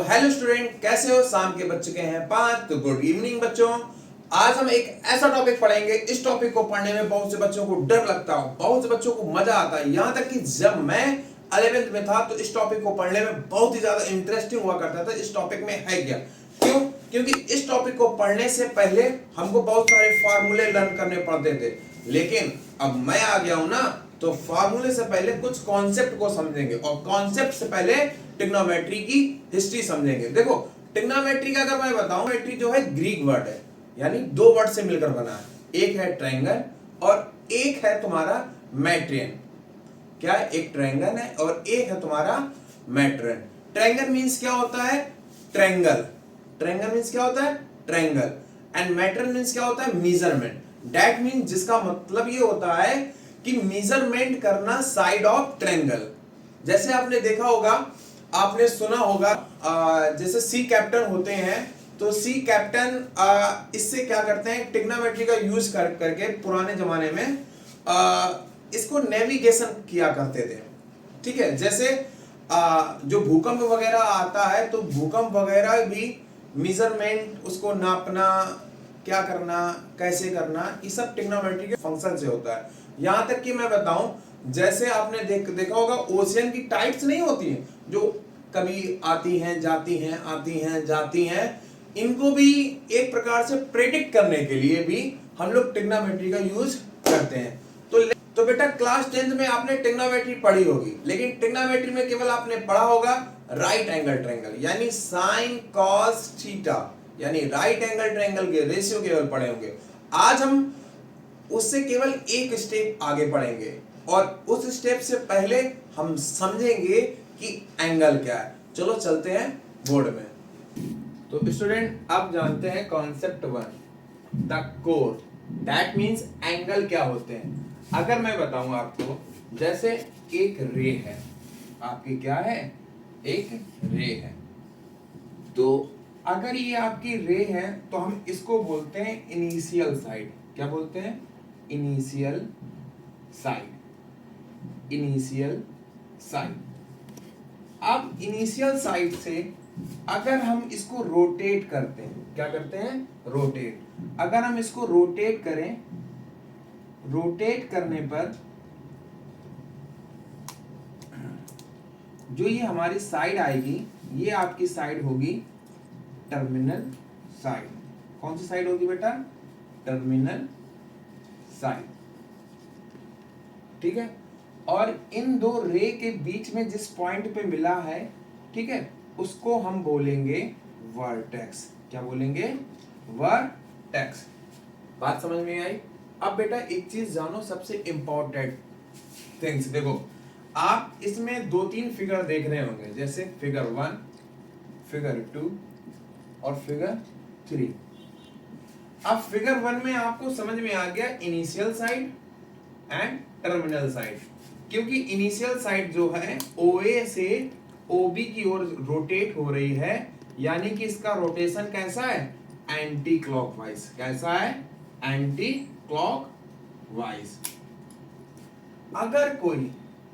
Hello student, कैसे हो? शाम के बज चुके हैं 5, तो गुड इवनिंग बच्चों। आज हम एक ऐसा टॉपिक पढ़ेंगे। इस टॉपिक को पढ़ने में बहुत से बच्चों को डर लगता है, बहुत से बच्चों को मजा आता है। यहाँ तक कि जब मैं 11th में था तो इस टॉपिक को पढ़ने में बहुत ही ज्यादा इंटरेस्टिंग हुआ करता था। इस टॉपिक में है क्या? क्यों? क्योंकि इस टॉपिक को पढ़ने से पहले हमको बहुत सारे फार्मूले लर्न करने पड़ते थे, लेकिन अब मैं आ गया हूं ना, तो फार्मूले से पहले कुछ कॉन्सेप्ट को समझेंगे और कॉन्सेप्ट से पहले ट्रिग्नोमेट्री की हिस्ट्री समझेंगे। देखो, ट्रिग्नोमेट्री का अगर मैं बताऊं, ट्रिग्नोमेट्री जो है ग्रीक वर्ड है, यानी दो वर्ड से मिलकर बना है। एक है ट्रायंगल और एक है तुम्हारा मैट्रियन। क्या है? एक ट्रायंगल है और एक है तुम्हारा मैट्रियन। ट्रायंगल मींस क्या होता है? ट्रायंगल। ट्रायंगल मींस क्या होता है? ट्रायंगल। एंड मैट्रियन मींस क्या होता है? मेजरमेंट। दैट मींस जिसका मतलब ये होता है कि मेजरमेंट करना साइड ऑफ ट्रायंगल। जैसे आपने देखा होगा, आपने सुना होगा, जैसे सी कैप्टन होते हैं, तो सी कैप्टन इससे क्या करते हैं, ट्रिग्नोमेट्री का यूज करके पुराने जमाने में इसको नेविगेशन किया करते थे। ठीक है, जैसे जो भूकंप वगैरह आता है, तो भूकंप वगैरह भी मेजरमेंट, उसको नापना, क्या करना, कैसे करना, ये सब ट्रिग्नोमेट्री के फंक्शन से होता है। यहां तक कि मैं बताऊं, जैसे आपने देखा होगा, ओशियन की टाइड्स नहीं होती हैं जो कभी आती हैं जाती हैं, आती हैं जाती हैं, इनको भी एक प्रकार से प्रेडिक्ट करने के लिए भी हम लोग ट्रिग्नोमेट्री का यूज करते हैं। तो बेटा, क्लास 10th में आपने ट्रिग्नोमेट्री पढ़ी होगी, लेकिन ट्रिग्नोमेट्री में केवल आपने पढ़ा होगा राइट एंगल ट्रायंगल, यानी साइन कॉस थीटा, यानी राइट एंगल ट्रायंगल के रेशियो केवल पढ़े होंगे। आज हम उससे केवल एक स्टेप आगे बढ़ेंगे और उस स्टेप से पहले हम समझेंगे कि एंगल क्या है। चलो चलते हैं बोर्ड में। तो स्टूडेंट, अब जानते हैं concept 1, the core. That means angle क्या होते हैं। अगर मैं बताऊं आपको, जैसे एक रे है आपकी, क्या है? एक रे है। तो अगर ये आपकी रे है तो हम इसको बोलते हैं इनिशियल साइड। क्या बोलते हैं? Initial side. Initial side. अब इनिशियल साइड से अगर हम इसको रोटेट करते हैं, क्या करते हैं? रोटेट। अगर हम इसको रोटेट करें, रोटेट करने पर जो ये हमारी साइड आएगी, ये आपकी साइड होगी टर्मिनल साइड। कौन सी साइड होगी बेटा? Terminal side. ठीक है, और इन दो रे के बीच में जिस पॉइंट पे मिला है, ठीक है, उसको हम बोलेंगे वर्टेक्स। क्या बोलेंगे? वर्टेक्स। बात समझ में आई? अब बेटा एक चीज जानो, सबसे इंपॉर्टेंट थिंग्स। देखो, आप इसमें 2-3 फिगर देख रहे होंगे, जैसे फिगर 1, फिगर 2 और फिगर 3। अब फिगर 1 में आपको समझ में आ गया initial side and terminal side, क्योंकि इनिशियल साइड जो है OA से OB की ओर रोटेट हो रही है, यानी कि इसका रोटेशन कैसा है? Anti clockwise. कैसा है? Anti clockwise. अगर कोई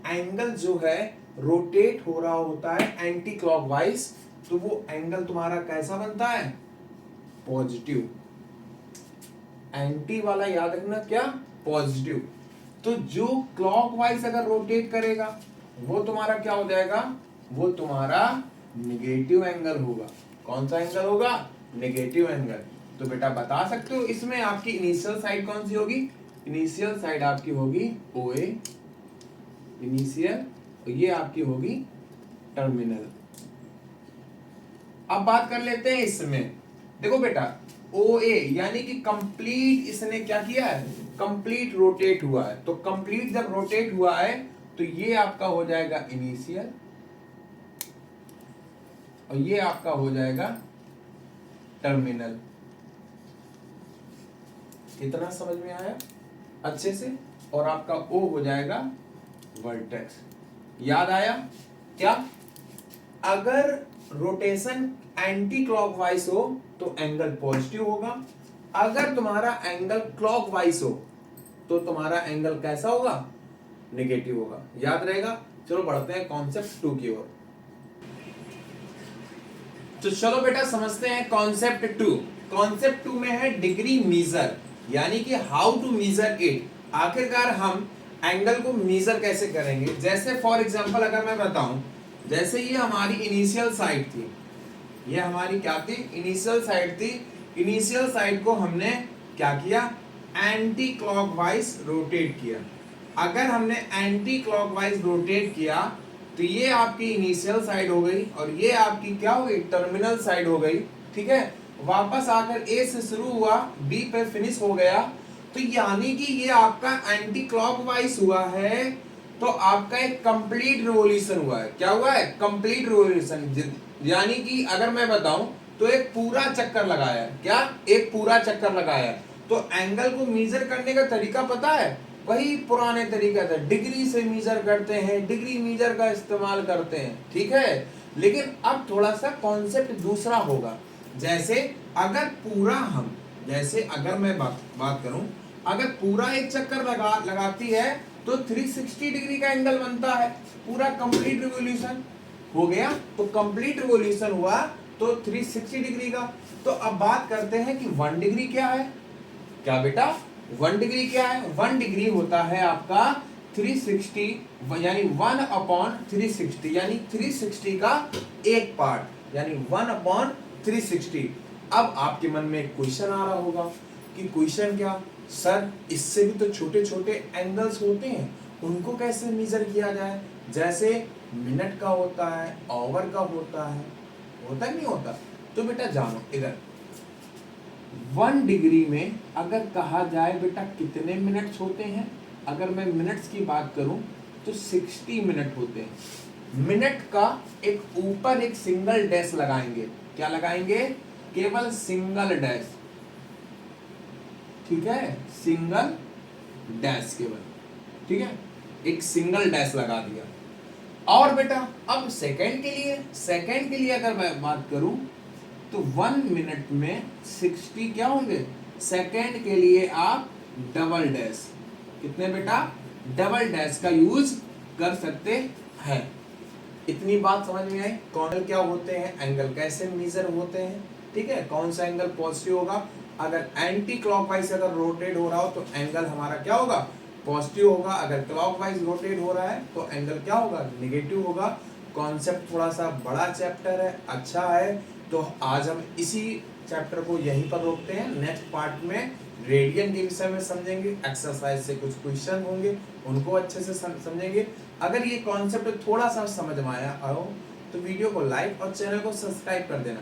एंगल जो है रोटेट हो रहा होता है एंटी क्लॉकवाइज, तो वो एंगल तुम्हारा कैसा बनता है? पॉजिटिव। एंटी वाला याद रखना, क्या? पॉजिटिव। तो जो क्लॉकवाइज अगर रोटेट करेगा, वो तुम्हारा क्या हो जाएगा? वो तुम्हारा नेगेटिव एंगल होगा। कौन सा एंगल होगा? Negative angle. तो बेटा बता सकते हो इसमें आपकी इनिशियल साइड कौन सी होगी? इनिशियल साइड आपकी होगी OA, इनिशियल, और ये आपकी होगी टर्मिनल। अब बात कर लेते हैं इसमें। देखो बेटा, OA यानी कि कंप्लीट, इसने क्या किया है? कंप्लीट रोटेट हुआ है। तो कंप्लीट जब रोटेट हुआ है, तो ये आपका हो जाएगा इनिशियल और ये आपका हो जाएगा टर्मिनल। कितना समझ में आया अच्छे से? और आपका O हो जाएगा वर्टेक्स। याद आया क्या? अगर रोटेशन एंटी क्लॉकवाइज हो तो एंगल पॉजिटिव होगा, अगर तुम्हारा एंगल क्लॉकवाइज हो तो तुम्हारा एंगल कैसा होगा? नेगेटिव होगा। याद रहेगा? चलो बढ़ते हैं कॉन्सेप्ट 2 की ओर। तो चलो बेटा समझते हैं कॉन्सेप्ट 2। कॉन्सेप्ट 2 में है डिग्री मीजर, यानी कि हाउ टू मीजर इट। आखिरकार हम एंगल को मीजर कैसे करेंगे। जैसे फॉर एग्जांपल अगर मैं बताऊं, जैसे ये हमारी इनिशियल साइड थी, ये हमारी क्या थी, इनिशियल साइड थी। इनिशियल साइड को हमने क्या किया, एंटी क्लॉकवाइज रोटेट किया। अगर हमने एंटी क्लॉकवाइज रोटेट किया तो ये आपकी इनिशियल साइड हो गई और ये आपकी क्या हो गई, टर्मिनल साइड हो गई। ठीक है, वापस आकर ए से शुरू हुआ, बी पे फिनिश हो गया, तो यानी कि ये आपका एंटी क्लॉकवाइज हुआ है, तो आपका एक कंप्लीट रिवॉल्यूशन हुआ है। क्या हुआ है, कंप्लीट रिवॉल्यूशन। यानी कि अगर मैं बताऊं तो एक पूरा चक्कर लगाया है। क्या, एक पूरा चक्कर लगाया है। तो एंगल को मेजर करने का तरीका पता है, वही पुराने तरीका था, डिग्री से मेजर करते हैं, डिग्री मेजर का इस्तेमाल करते हैं। ठीक है, लेकिन अब थोड़ा सा कॉन्सेप्ट दूसरा होगा। जैसे अगर पूरा हम, जैसे अगर मैं बात करूं, अगर पूरा एक चक्कर लगाती है तो 360 डिग्री का एंगल बनता है, पूरा कंप्लीट रिवॉल्यूशन हो गया। तो कंप्लीट रिवॉल्यूशन हुआ तो 360 डिग्री का। तो अब बात करते हैं कि 1 डिग्री क्या है। क्या बेटा, 1 डिग्री क्या है, 1 डिग्री होता है आपका 360, यानी 1/360, यानी 360 का एक पार्ट, यानी 1/360। अब आपके मन में एक क्वेश्चन आ रहा होगा कि क्वेश्चन क्या, सर इससे भी तो छोटे छोटे एंगल्स होते हैं, उनको कैसे मेजर किया जाए। जैसे मिनट का होता है, आवर का होता है, होता नहीं होता। तो बेटा जानो इधर, 1 डिग्री में अगर कहा जाए बेटा कितने मिनट्स होते हैं, अगर मैं मिनट्स की बात करूं तो 60 मिनट होते हैं। मिनट का एक ऊपर एक सिंगल डैश लगाएंगे। क्या लगाएंगे, केवल सिंगल डैश। ठीक है, सिंगल डैश केवल। ठीक है, एक सिंगल डैश लगा दिया। और बेटा अब सेकंड के लिए अगर मैं बात करूं तो 1 मिनट में 60 क्या होंगे, सेकंड के लिए आप डबल डैश, कितने बेटा, डबल डैश का यूज कर सकते हैं। इतनी बात समझ में आई, कौन क्या होते हैं, एंगल कैसे मेजर होते हैं। ठीक है, कौन सा एंगल पॉजिटिव होगा, अगर एंटी क्लॉकवाइज अगर रोटेट हो रहा हो तो एंगल हमारा क्या होगा, पॉजिटिव होगा। अगर क्लॉकवाइज रोटेट हो रहा है तो एंगल क्या होगा, नेगेटिव होगा। कॉन्सेप्ट थोड़ा सा बड़ा चैप्टर है, अच्छा है। तो आज हम इसी चैप्टर को यहीं पर रोकते हैं। नेक्स्ट पार्ट में रेडियन के विषय में समझेंगे, एक्सरसाइज से कुछ क्वेश्चन होंगे, उनको अच्छे से समझेंगे। अगर ये कॉन्सेप्ट थोड़ा सा समझ में आया हो तो वीडियो को लाइक और चैनल को सब्सक्राइब कर देना।